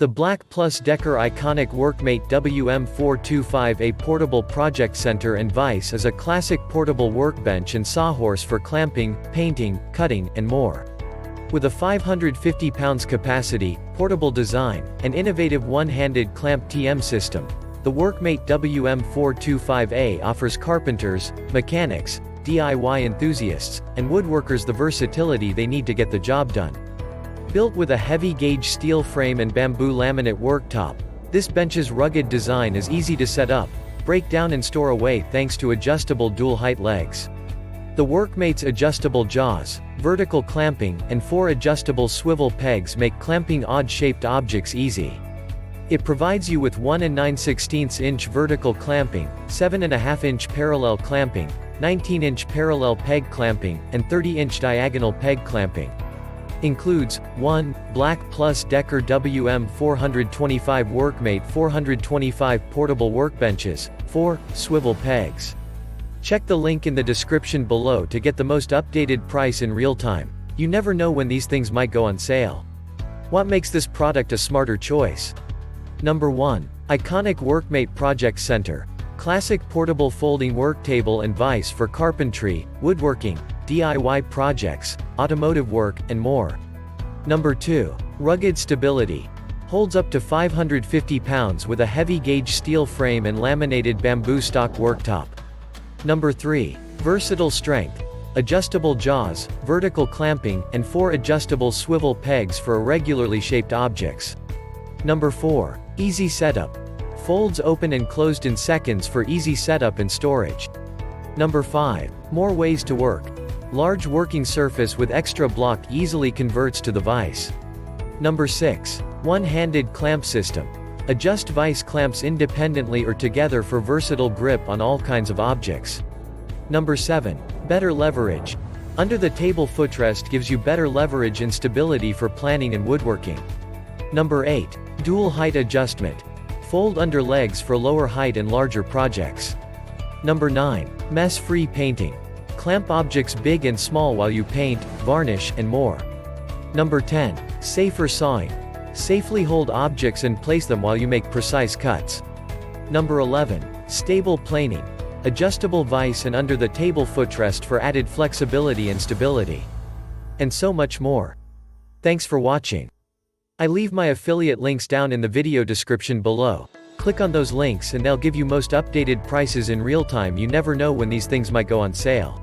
The BLACK+DECKER iconic Workmate WM425-A Portable Project Center and Vise is a classic portable workbench and sawhorse for clamping, painting, cutting, and more. With a 550 pounds capacity, portable design, and innovative one-handed ClampTM system, the Workmate WM425-A offers carpenters, mechanics, DIY enthusiasts, and woodworkers the versatility they need to get the job done. Built with a heavy-gauge steel frame and bamboo laminate worktop, this bench's rugged design is easy to set up, break down and store away thanks to adjustable dual-height legs. The Workmate's adjustable jaws, vertical clamping, and 4 adjustable swivel pegs make clamping odd-shaped objects easy. It provides you with 1 9/16" vertical clamping, 7.5" parallel clamping, 19" parallel peg clamping, and 30" diagonal peg clamping. Includes 1. BLACK+DECKER WM425 Workmate 425 portable workbenches, 4. Swivel pegs. Check the link in the description below to get the most updated price in real time. You never know when these things might go on sale. What makes this product a smarter choice? Number 1. Iconic Workmate Project Center. Classic portable folding work table and vise for carpentry, woodworking, DIY projects, automotive work, and more. Number 2. Rugged stability. Holds up to 550 pounds with a heavy-gauge steel frame and laminated bamboo stock worktop. Number 3. Versatile strength. Adjustable jaws, vertical clamping, and 4 adjustable swivel pegs for irregularly shaped objects. Number 4. Easy setup. Folds open and closed in seconds for easy setup and storage. Number 5. More ways to work. Large working surface with extra block easily converts to the vise. Number 6. One-handed clamp system. Adjust vise clamps independently or together for versatile grip on all kinds of objects. Number 7. Better leverage. Under the table footrest gives you better leverage and stability for planning and woodworking. Number 8. Dual height adjustment. Fold under legs for lower height and larger projects. Number 9. Mess-free painting. Clamp objects big and small while you paint, varnish, and more. Number 10. Safer sawing. Safely hold objects and place them while you make precise cuts. Number 11. Stable planing. Adjustable vise and under the table footrest for added flexibility and stability. And so much more. Thanks for watching. I leave my affiliate links down in the video description below. Click on those links and they'll give you most updated prices in real time. You never know when these things might go on sale.